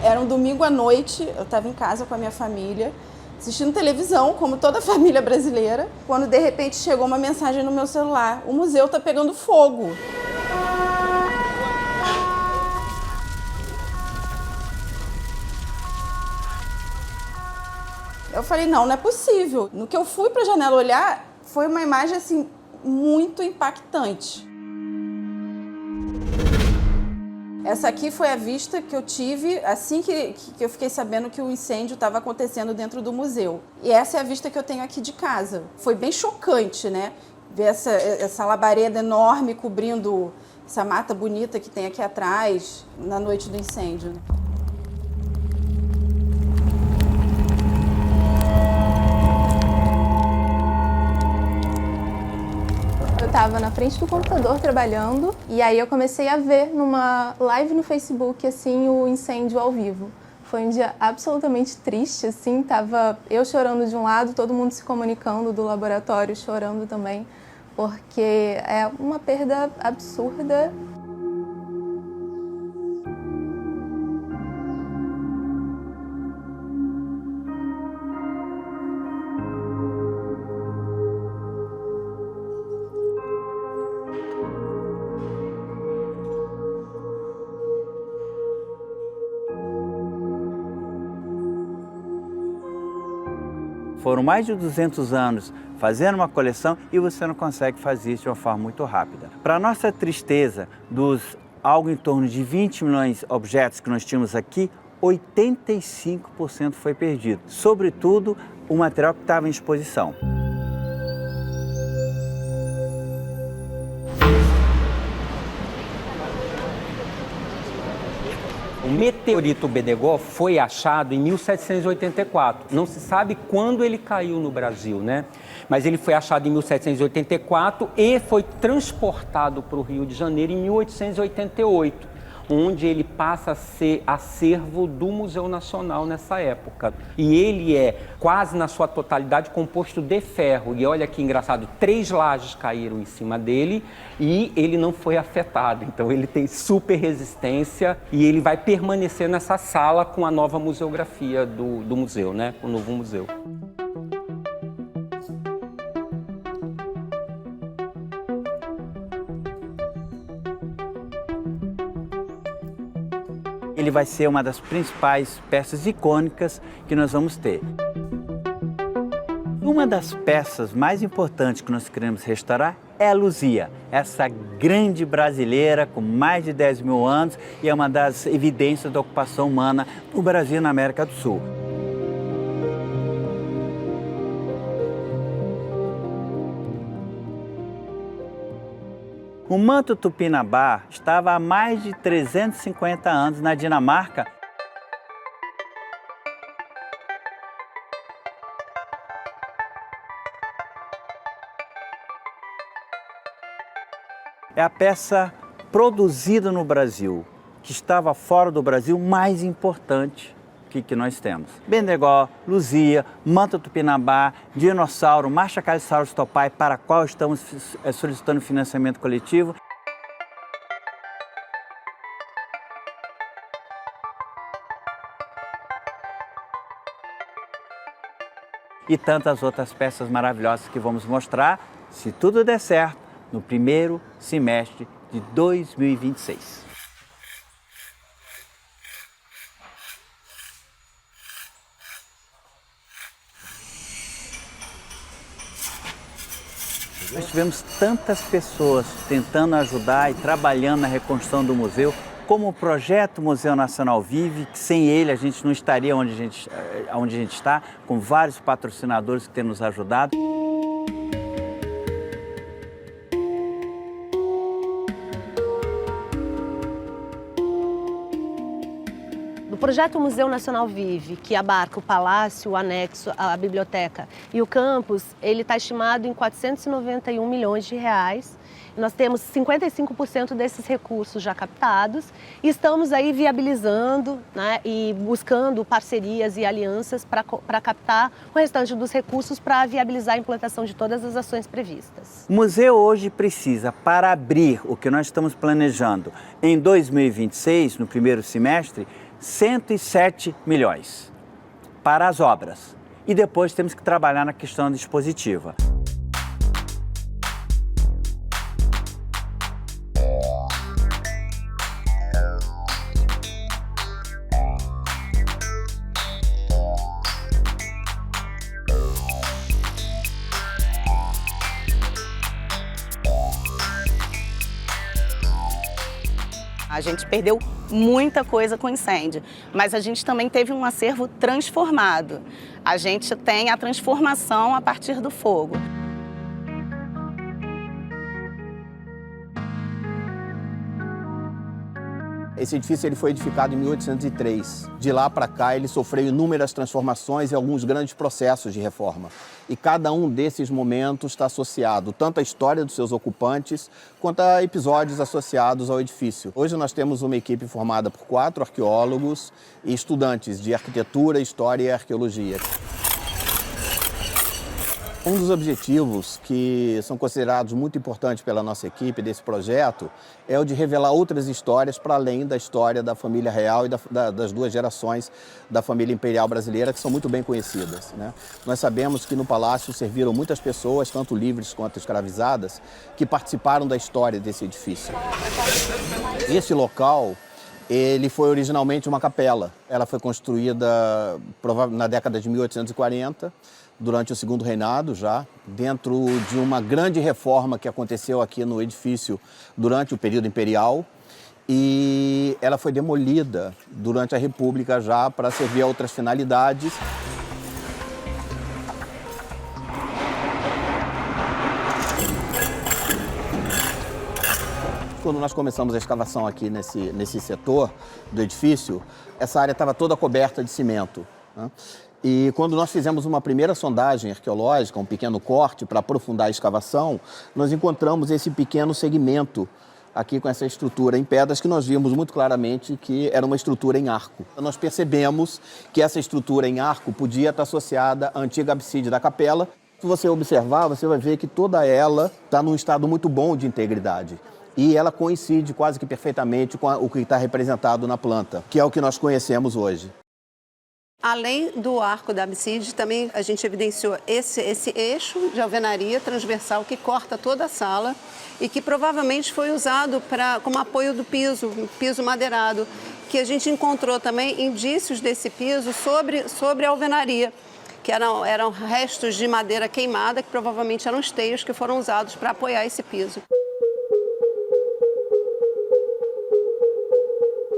Era um domingo à noite, eu estava em casa com a minha família, assistindo televisão, como toda família brasileira, quando de repente chegou uma mensagem no meu celular: o museu está pegando fogo. Eu falei, não é possível. No que eu fui para a janela olhar, foi uma imagem assim muito impactante. Essa aqui foi a vista que eu tive assim que eu fiquei sabendo que o incêndio estava acontecendo dentro do museu. E essa é a vista que eu tenho aqui de casa. Foi bem chocante, né? Ver essa labareda enorme cobrindo essa mata bonita que tem aqui atrás na noite do incêndio. Eu estava na frente do computador trabalhando e aí eu comecei a ver numa live no Facebook assim o incêndio ao vivo. Foi um dia absolutamente triste, assim, tava eu chorando de um lado, todo mundo se comunicando do laboratório chorando também, porque é uma perda absurda. Foram mais de 200 anos fazendo uma coleção e você não consegue fazer isso de uma forma muito rápida. Para nossa tristeza, dos algo em torno de 20 milhões de objetos que nós tínhamos aqui, 85% foi perdido. Sobretudo, o material que estava em exposição. O meteorito Bedegó foi achado em 1784. Não se sabe quando ele caiu no Brasil, né? Mas ele foi achado em 1784 e foi transportado para o Rio de Janeiro em 1888, onde ele passa a ser acervo do Museu Nacional nessa época. E ele é quase na sua totalidade composto de ferro. E olha que engraçado, 3 lajes caíram em cima dele e ele não foi afetado. Então ele tem super resistência e ele vai permanecer nessa sala com a nova museografia do museu, né? O novo museu. Ele vai ser uma das principais peças icônicas que nós vamos ter. Uma das peças mais importantes que nós queremos restaurar é a Luzia, essa grande brasileira com mais de 10 mil anos e é uma das evidências da ocupação humana no Brasil e na América do Sul. O manto tupinambá estava há mais de 350 anos na Dinamarca. É a peça produzida no Brasil, que estava fora do Brasil, mais importante que nós temos. Bendegó, Luzia, Manto Tupinambá, Dinossauro, Marcha Caliçaurus Topai, para a qual estamos solicitando financiamento coletivo. E tantas outras peças maravilhosas que vamos mostrar, se tudo der certo, no primeiro semestre de 2026. Nós tivemos tantas pessoas tentando ajudar e trabalhando na reconstrução do museu, como o projeto Museu Nacional Vive, que sem ele a gente não estaria onde a gente está, com vários patrocinadores que têm nos ajudado. O projeto Museu Nacional Vive, que abarca o palácio, o anexo, a biblioteca e o campus, ele está estimado em 491 milhões de reais. Nós temos 55% desses recursos já captados e estamos aí viabilizando, né, e buscando parcerias e alianças para captar o restante dos recursos para viabilizar a implantação de todas as ações previstas. O museu hoje precisa, para abrir o que nós estamos planejando em 2026, no primeiro semestre, 107 milhões para as obras. E depois temos que trabalhar na questão dispositiva. A gente perdeu muita coisa com incêndio, mas a gente também teve um acervo transformado. A gente tem a transformação a partir do fogo. Esse edifício ele foi edificado em 1803. De lá para cá, ele sofreu inúmeras transformações e alguns grandes processos de reforma. E cada um desses momentos está associado tanto à história dos seus ocupantes, quanto a episódios associados ao edifício. Hoje nós temos uma equipe formada por 4 arqueólogos e estudantes de arquitetura, história e arqueologia. Um dos objetivos que são considerados muito importantes pela nossa equipe desse projeto é o de revelar outras histórias para além da história da família real e das 2 gerações da família imperial brasileira, que são muito bem conhecidas, né? Nós sabemos que no palácio serviram muitas pessoas, tanto livres quanto escravizadas, que participaram da história desse edifício. Esse local, ele foi originalmente uma capela. Ela foi construída na década de 1840, durante o Segundo Reinado já, dentro de uma grande reforma que aconteceu aqui no edifício durante o período imperial, e ela foi demolida durante a República já para servir a outras finalidades. Quando nós começamos a escavação aqui nesse setor do edifício, essa área estava toda coberta de cimento, né? E quando nós fizemos uma primeira sondagem arqueológica, um pequeno corte para aprofundar a escavação, nós encontramos esse pequeno segmento aqui com essa estrutura em pedras que nós vimos muito claramente que era uma estrutura em arco. Nós percebemos que essa estrutura em arco podia estar associada à antiga abside da capela. Se você observar, você vai ver que toda ela está num estado muito bom de integridade. E ela coincide quase que perfeitamente com o que está representado na planta, que é o que nós conhecemos hoje. Além do arco da abside, também a gente evidenciou esse eixo de alvenaria transversal que corta toda a sala e que provavelmente foi usado como apoio do piso madeirado, que a gente encontrou também indícios desse piso sobre a alvenaria, que eram restos de madeira queimada, que provavelmente eram os teios que foram usados para apoiar esse piso.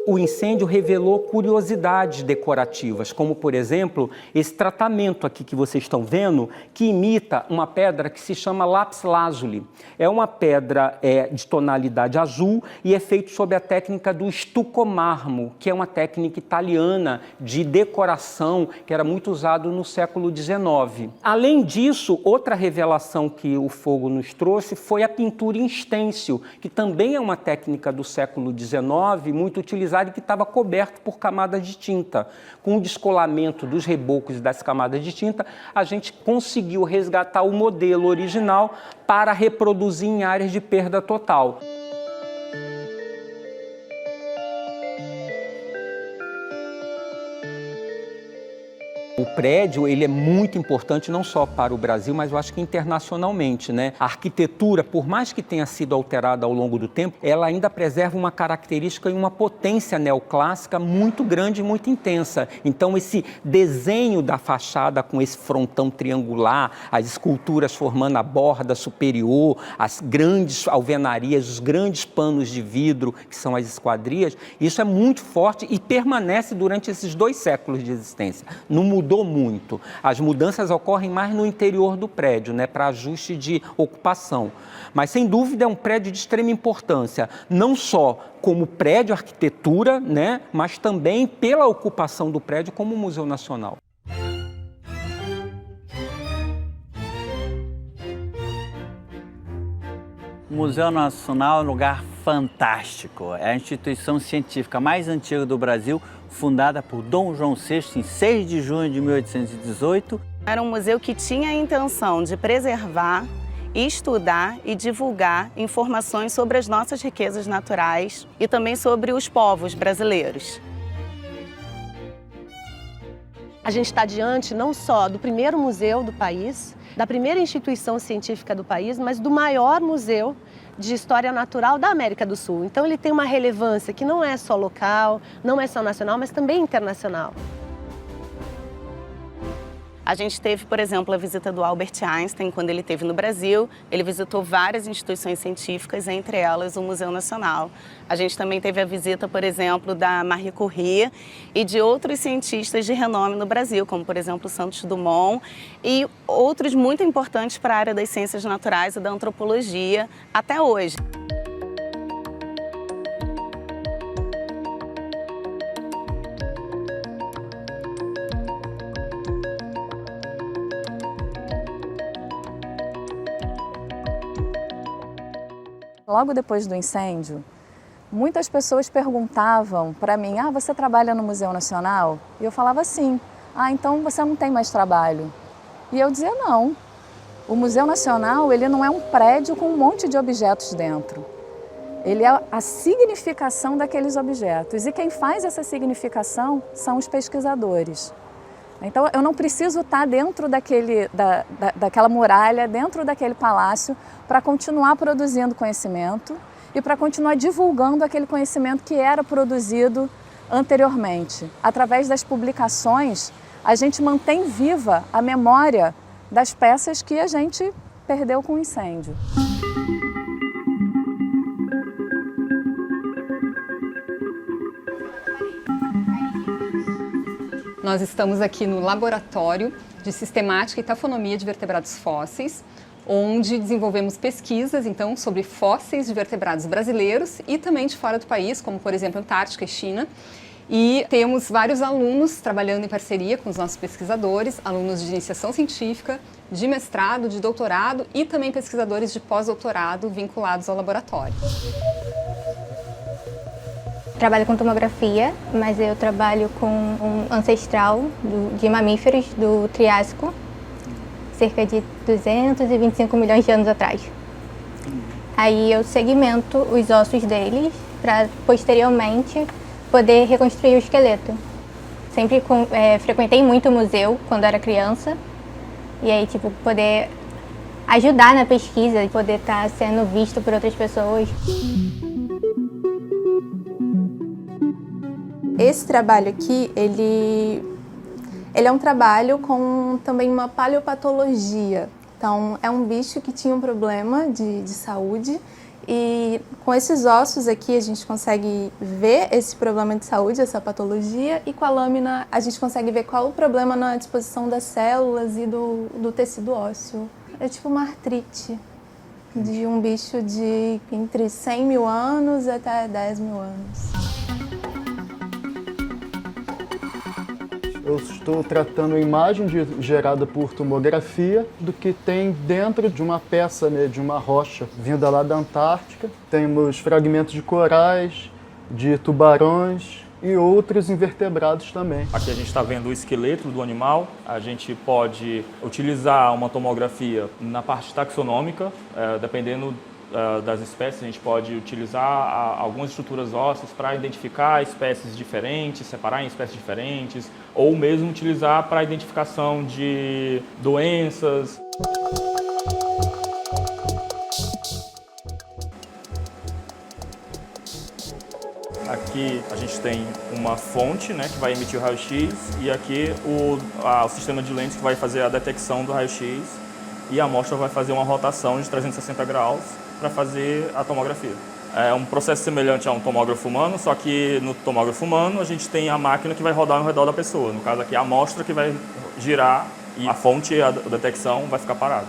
O incêndio revelou curiosidades decorativas, como, por exemplo, esse tratamento aqui que vocês estão vendo, que imita uma pedra que se chama lápis lazuli. É uma pedra de tonalidade azul e é feito sob a técnica do stucco-marmo, que é uma técnica italiana de decoração que era muito usado no século XIX. Além disso, outra revelação que o fogo nos trouxe foi a pintura em estêncil, que também é uma técnica do século XIX, muito utilizada e que estava coberto por camadas de tinta. Com o descolamento dos rebocos e das camadas de tinta, a gente conseguiu resgatar o modelo original para reproduzir em áreas de perda total. O prédio ele é muito importante não só para o Brasil, mas eu acho que internacionalmente, né? A arquitetura, por mais que tenha sido alterada ao longo do tempo, ela ainda preserva uma característica e uma potência neoclássica muito grande e muito intensa. Então esse desenho da fachada com esse frontão triangular, as esculturas formando a borda superior, as grandes alvenarias, os grandes panos de vidro, que são as esquadrias, isso é muito forte e permanece durante esses 2 séculos de existência. Não mudou muito. As mudanças ocorrem mais no interior do prédio, né, para ajuste de ocupação. Mas, sem dúvida, é um prédio de extrema importância, não só como prédio, arquitetura, né, mas também pela ocupação do prédio como Museu Nacional. O Museu Nacional é um lugar fantástico. É a instituição científica mais antiga do Brasil, fundada por Dom João VI em 6 de junho de 1818. Era um museu que tinha a intenção de preservar, estudar e divulgar informações sobre as nossas riquezas naturais e também sobre os povos brasileiros. A gente está diante não só do primeiro museu do país, da primeira instituição científica do país, mas do maior museu de história natural da América do Sul. Então ele tem uma relevância que não é só local, não é só nacional, mas também internacional. A gente teve, por exemplo, a visita do Albert Einstein, quando ele esteve no Brasil. Ele visitou várias instituições científicas, entre elas o Museu Nacional. A gente também teve a visita, por exemplo, da Marie Curie e de outros cientistas de renome no Brasil, como, por exemplo, Santos Dumont e outros muito importantes para a área das ciências naturais e da antropologia até hoje. Logo depois do incêndio, muitas pessoas perguntavam para mim, você trabalha no Museu Nacional? E eu falava sim. Então você não tem mais trabalho. E eu dizia não. O Museu Nacional, ele não é um prédio com um monte de objetos dentro. Ele é a significação daqueles objetos. E quem faz essa significação são os pesquisadores. Então, eu não preciso estar dentro daquela muralha, dentro daquele palácio, para continuar produzindo conhecimento e para continuar divulgando aquele conhecimento que era produzido anteriormente. Através das publicações, a gente mantém viva a memória das peças que a gente perdeu com o incêndio. Nós estamos aqui no Laboratório de Sistemática e Tafonomia de Vertebrados Fósseis, onde desenvolvemos pesquisas, então, sobre fósseis de vertebrados brasileiros e também de fora do país, como, por exemplo, Antártica e China. E temos vários alunos trabalhando em parceria com os nossos pesquisadores, alunos de iniciação científica, de mestrado, de doutorado e também pesquisadores de pós-doutorado vinculados ao laboratório. Trabalho com tomografia, mas eu trabalho com um ancestral de mamíferos do Triássico, cerca de 225 milhões de anos atrás. Aí eu segmento os ossos deles para posteriormente poder reconstruir o esqueleto. Sempre frequentei muito o museu quando era criança, e aí poder ajudar na pesquisa, poder estar sendo visto por outras pessoas. Esse trabalho aqui, ele é um trabalho com também uma paleopatologia. Então, é um bicho que tinha um problema de saúde e com esses ossos aqui a gente consegue ver esse problema de saúde, essa patologia, e com a lâmina a gente consegue ver qual o problema na disposição das células e do tecido ósseo. É tipo uma artrite de um bicho de entre 100 mil anos até 10 mil anos. Eu estou tratando a imagem gerada por tomografia do que tem dentro de uma peça, de uma rocha vinda lá da Antártica. Temos fragmentos de corais, de tubarões e outros invertebrados também. Aqui a gente está vendo o esqueleto do animal. A gente pode utilizar uma tomografia na parte taxonômica, dependendo das espécies, a gente pode utilizar algumas estruturas ósseas para identificar espécies diferentes, separar em espécies diferentes, ou mesmo utilizar para a identificação de doenças. Aqui a gente tem uma fonte, que vai emitir o raio-x, e aqui o sistema de lentes que vai fazer a detecção do raio-x, e a amostra vai fazer uma rotação de 360 graus para fazer a tomografia. É um processo semelhante a um tomógrafo humano, só que no tomógrafo humano a gente tem a máquina que vai rodar ao redor da pessoa. No caso aqui, a amostra que vai girar e a fonte, a detecção, vai ficar parada.